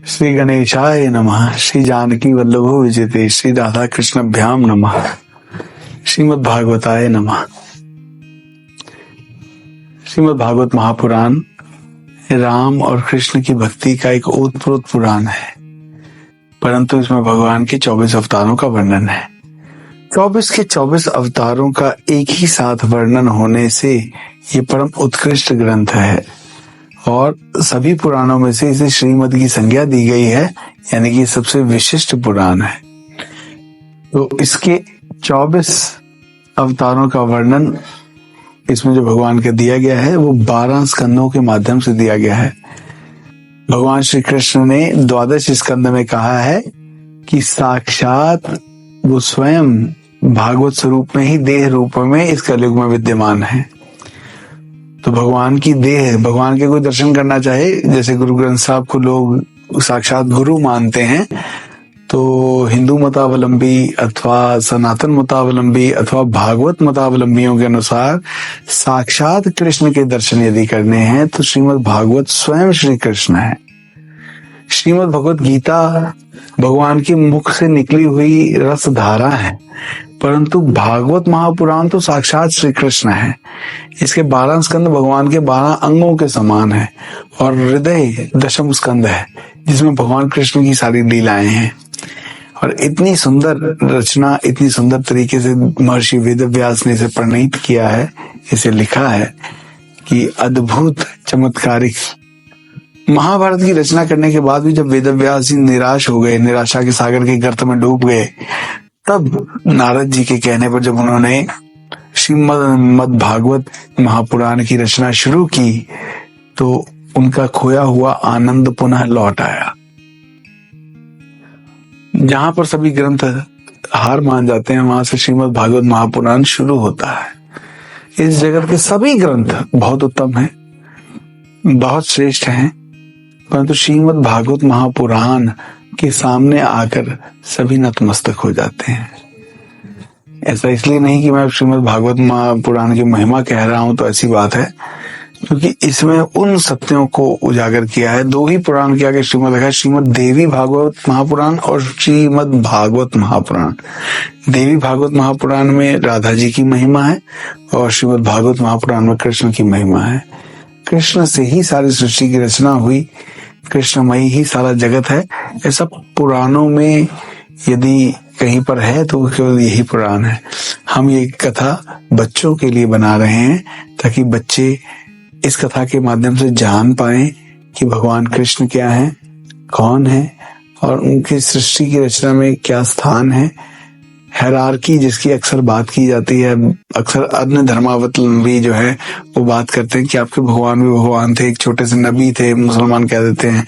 श्री गणेशाय नमः। श्री जानकी वल्लभो विजयते। श्री राधा कृष्णभ्याम नमः। श्रीमद् भागवताय नमः। श्रीमद् भागवत महापुराण राम और कृष्ण की भक्ति का एक ओतप्रोत पुराण है, परंतु इसमें भगवान के 24 अवतारों का वर्णन है। 24 के 24 अवतारों का एक ही साथ वर्णन होने से ये परम उत्कृष्ट ग्रंथ है और सभी पुराणों में से इसे श्रीमद् की संज्ञा दी गई है, यानी कि सबसे विशिष्ट पुराण है। तो इसके 24 अवतारों का वर्णन इसमें जो भगवान का दिया गया है वो 12 स्कंदों के माध्यम से दिया गया है। भगवान श्री कृष्ण ने 12 स्कंद में कहा है कि साक्षात वो स्वयं भागवत स्वरूप में ही देह रूप में इस कलयुग में विद्यमान है। तो भगवान की देह, भगवान के कोई दर्शन करना चाहे, जैसे गुरु ग्रंथ साहब को लोग साक्षात गुरु मानते हैं, तो हिंदू मतावलंबी अथवा सनातन मतावलंबी अथवा भागवत मतावलंबियों के अनुसार साक्षात कृष्ण के दर्शन यदि करने हैं तो श्रीमद् भागवत स्वयं श्री कृष्ण है। श्रीमद् भगवत गीता भगवान के मुख से निकली हुई रस धारा है, परंतु भागवत महापुराण तो साक्षात श्री कृष्ण है। इसके 12 स्कंद भगवान के 12 अंगों के समान है और हृदय 10वां स्कंद है, जिसमें भगवान कृष्ण की सारी लीलाएं हैं। और इतनी सुंदर रचना, इतनी सुंदर तरीके से महर्षि वेदव्यास ने इसे प्रणीत किया है, इसे लिखा है कि अद्भुत चमत्कारिक। महाभारत की रचना करने के बाद भी जब वेदव्यास जी निराश हो गए, निराशा के सागर के गर्त में डूब गए, तब नारद जी के कहने पर जब उन्होंने श्रीमद् भागवत महापुराण की रचना शुरू की तो उनका खोया हुआ आनंद पुनः लौट आया। जहां पर सभी ग्रंथ हार मान जाते हैं, वहां से श्रीमद् भागवत महापुराण शुरू होता है। इस जगत के सभी ग्रंथ बहुत उत्तम हैं, बहुत श्रेष्ठ हैं, परंतु श्रीमद् भागवत महापुराण के सामने आकर सभी नतमस्तक हो जाते हैं। ऐसा इसलिए नहीं कि मैं श्रीमद् भागवत महापुराण की महिमा कह रहा हूं तो ऐसी बात है, क्योंकि इसमें उन सत्यों को उजागर किया है। 2 ही पुराण के आगे श्रीमद् लिखा है, श्रीमद् देवी भागवत महापुराण और श्रीमद् भागवत महापुराण। देवी भागवत महापुराण में राधा जी की महिमा है और श्रीमद् भागवत महापुराण में कृष्ण की महिमा है। कृष्ण से ही सारी सृष्टि की रचना हुई, कृष्णमयी ही सारा जगत है। ऐसा पुराणों में यदि कहीं पर है तो केवल यही पुराण है। हम ये कथा बच्चों के लिए बना रहे हैं ताकि बच्चे इस कथा के माध्यम से जान पाएं कि भगवान कृष्ण क्या है, कौन है और उनकी सृष्टि की रचना में क्या स्थान है। हायरार्की जिसकी अक्सर बात की जाती है, अक्सर अन्य धर्मावलंबी जो है वो बात करते हैं कि आपके भगवान भी भगवान थे, एक छोटे से नबी थे, मुसलमान कह देते हैं,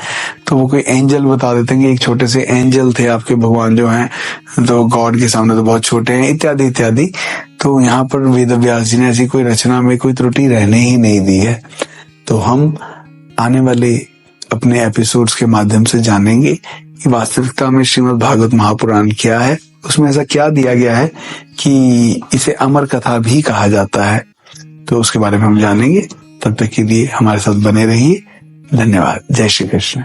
तो वो कोई एंजल बता देते हैं कि एक छोटे से एंजल थे आपके भगवान जो हैं, तो गॉड के सामने तो बहुत छोटे हैं, इत्यादि इत्यादि। तो यहाँ पर वेदव्यास जी ने ऐसी कोई रचना में कोई त्रुटि रहने ही नहीं दी है। तो हम आने वाले अपने एपिसोड्स के माध्यम से जानेंगे कि वास्तविकता में श्रीमद् भागवत महापुराण क्या है, उसमें ऐसा क्या दिया गया है कि इसे अमर कथा भी कहा जाता है। तो उसके बारे में हम जानेंगे। तब तक के लिए हमारे साथ बने रहिए। धन्यवाद। जय श्री कृष्ण।